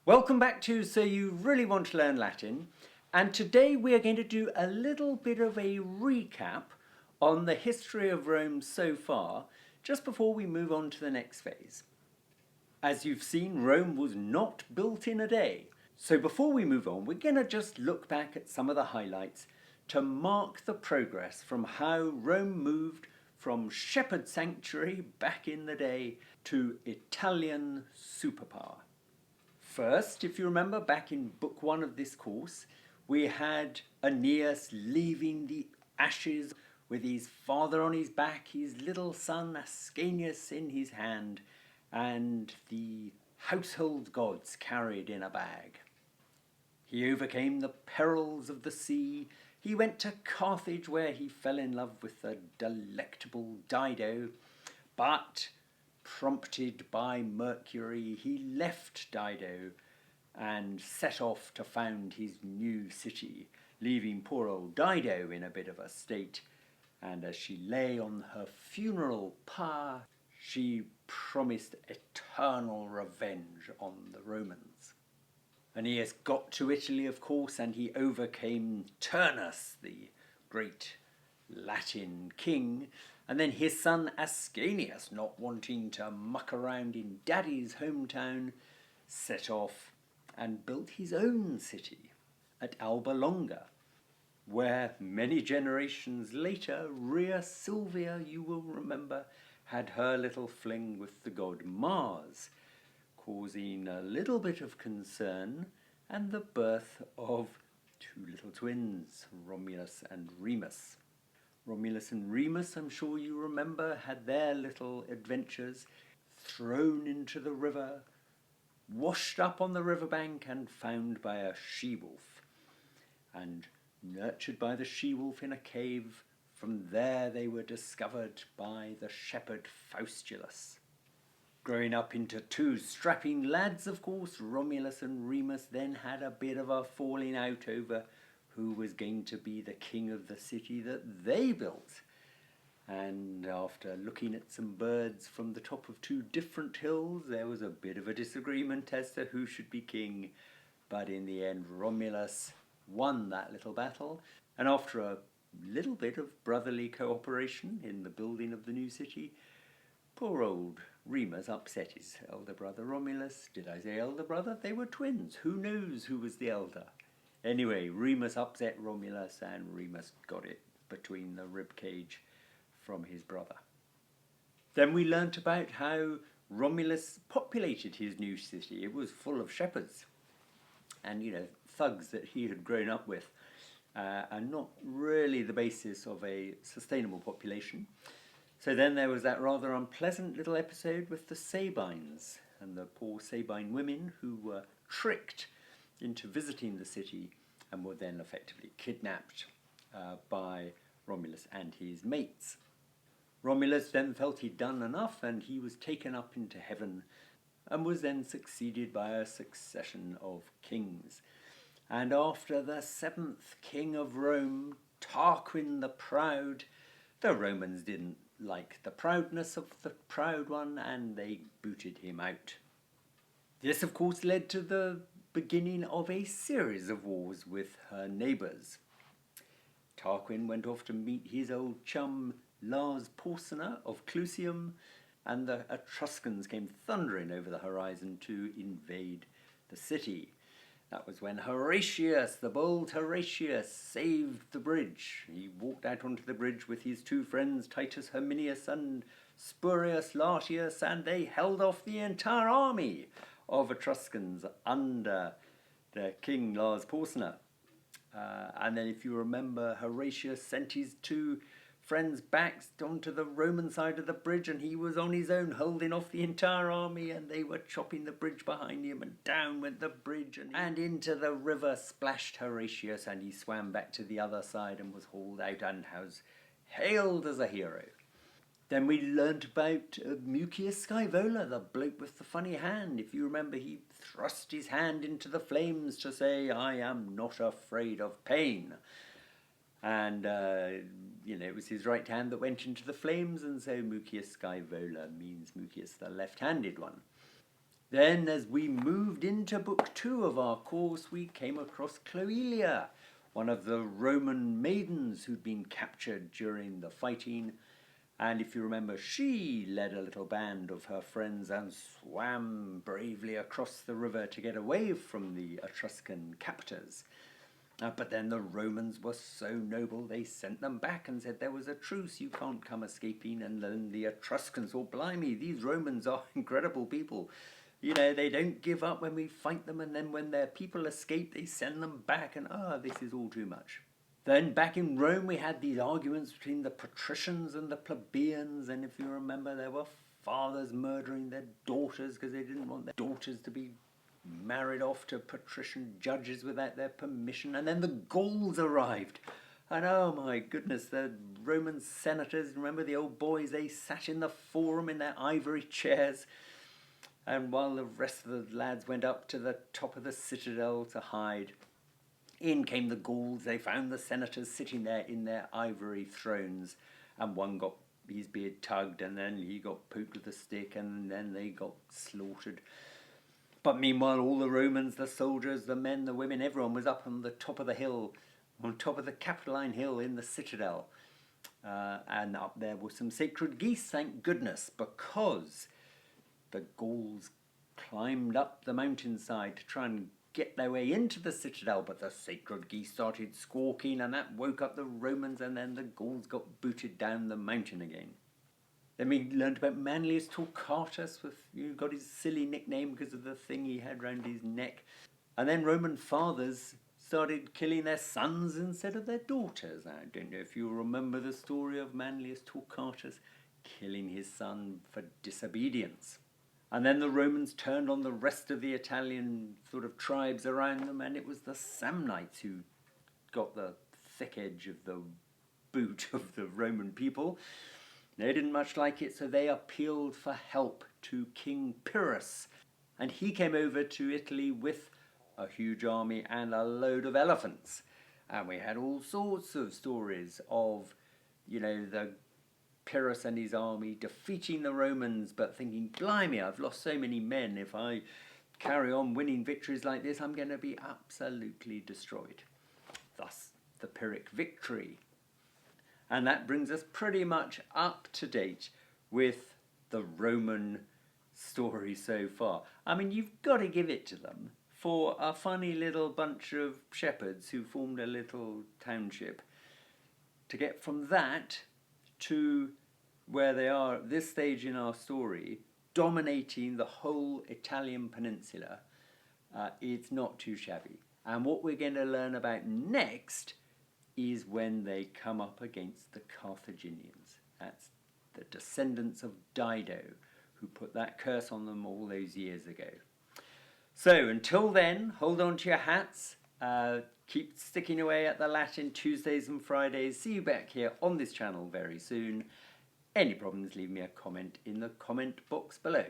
Welcome back to So You Really Want to Learn Latin, and today we are going to do a little bit of a recap on the history of Rome so far, just before we move on to the next phase. As you've seen, Rome was not built in a day, so before we move on, we're going to just look back at some of the highlights to mark the progress from how Rome moved from shepherd sanctuary back in the day to Italian superpower. First, if you remember, back in book 1 of this course, we had Aeneas leaving the ashes with his father on his back, his little son Ascanius in his hand, and the household gods carried in a bag. He overcame the perils of the sea. He went to Carthage, where he fell in love with the delectable Dido, but prompted by Mercury, he left Dido and set off to found his new city, leaving poor old Dido in a bit of a state. And as she lay on her funeral pyre, she promised eternal revenge on the Romans. Aeneas got to Italy, of course, and he overcame Turnus, the great Latin king, and then his son Ascanius, not wanting to muck around in daddy's hometown, set off and built his own city at Alba Longa, where many generations later Rhea Silvia, you will remember, had her little fling with the god Mars, causing a little bit of concern and the birth of two little twins, Romulus and Remus. Romulus and Remus, I'm sure you remember, had their little adventures, thrown into the river, washed up on the riverbank and found by a she-wolf, and nurtured by the she-wolf in a cave. From there they were discovered by the shepherd Faustulus. Growing up into two strapping lads, of course, Romulus and Remus then had a bit of a falling out over who was going to be the king of the city that they built. And after looking at some birds from the top of two different hills, there was a bit of a disagreement as to who should be king. But in the end, Romulus won that little battle, and after a little bit of brotherly cooperation in the building of the new city, poor old Remus upset his elder brother Romulus. Did I say elder brother? They were twins. Who knows who was the elder? Anyway, Remus upset Romulus, and Remus got it between the rib cage from his brother. Then we learnt about how Romulus populated his new city. It was full of shepherds and, thugs that he had grown up with, and not really the basis of a sustainable population. So then there was that rather unpleasant little episode with the Sabines and the poor Sabine women who were tricked into visiting the city and were then effectively kidnapped by Romulus and his mates. Romulus then felt he'd done enough, and he was taken up into heaven and was then succeeded by a succession of kings. And after the 7th king of Rome, Tarquin the Proud, the Romans didn't like the proudness of the proud one, and they booted him out. This, of course, led to the beginning of a series of wars with her neighbours. Tarquin went off to meet his old chum Lars Porsena of Clusium, and the Etruscans came thundering over the horizon to invade the city. That was when Horatius, the bold Horatius, saved the bridge. He walked out onto the bridge with his two friends, Titus Herminius and Spurius Latius, and they held off the entire army of Etruscans under the king Lars Porsena. And then, if you remember, Horatius sent his two friends back onto the Roman side of the bridge, and he was on his own holding off the entire army, and they were chopping the bridge behind him, and down went the bridge, and into the river splashed Horatius, and he swam back to the other side and was hauled out and was hailed as a hero. Then we learnt about Mucius Scaevola, the bloke with the funny hand. If you remember, he thrust his hand into the flames to say, "I am not afraid of pain." And, it was his right hand that went into the flames, and so Mucius Scaevola means Mucius the left-handed one. Then, as we moved into book 2 of our course, we came across Cloelia, one of the Roman maidens who'd been captured during the fighting. And if you remember, she led a little band of her friends and swam bravely across the river to get away from the Etruscan captors. But then the Romans were so noble, they sent them back and said there was a truce, you can't come escaping. And then the Etruscans thought, blimey, these Romans are incredible people. You know, they don't give up when we fight them, and then when their people escape, they send them back, and this is all too much. Then back in Rome, we had these arguments between the patricians and the plebeians, and if you remember, there were fathers murdering their daughters because they didn't want their daughters to be married off to patrician judges without their permission. And then the Gauls arrived, and oh my goodness, the Roman senators, remember the old boys, they sat in the forum in their ivory chairs, and while the rest of the lads went up to the top of the citadel to hide, in came the Gauls. They found the senators sitting there in their ivory thrones, and one got his beard tugged, and then he got pooped with a stick, and then they got slaughtered. But meanwhile, all the Romans, the soldiers, the men, the women, everyone was up on the top of the hill, on top of the Capitoline Hill in the citadel. And up there were some sacred geese, thank goodness, because the Gauls climbed up the mountainside to try and get their way into the citadel, but the sacred geese started squawking, and that woke up the Romans, and then the Gauls got booted down the mountain again. Then we learned about Manlius Torquatus, who got his silly nickname because of the thing he had round his neck. And then Roman fathers started killing their sons instead of their daughters. I don't know if you remember the story of Manlius Torquatus killing his son for disobedience. And then the Romans turned on the rest of the Italian sort of tribes around them, and it was the Samnites who got the thick edge of the boot of the Roman people. They didn't much like it, so they appealed for help to King Pyrrhic. And he came over to Italy with a huge army and a load of elephants. And we had all sorts of stories of, the Pyrrhic and his army defeating the Romans, but thinking, blimey, I've lost so many men. If I carry on winning victories like this, I'm going to be absolutely destroyed. Thus, the Pyrrhic victory. And that brings us pretty much up to date with the Roman story so far. I mean, you've got to give it to them for a funny little bunch of shepherds who formed a little township to get from that to where they are at this stage in our story, dominating the whole Italian peninsula. It's not too shabby. And what we're going to learn about next is when they come up against the Carthaginians. That's the descendants of Dido, who put that curse on them all those years ago. So until then, hold on to your hats, keep sticking away at the Latin Tuesdays and Fridays. See you back here on this channel very soon. Any problems, leave me a comment in the comment box below.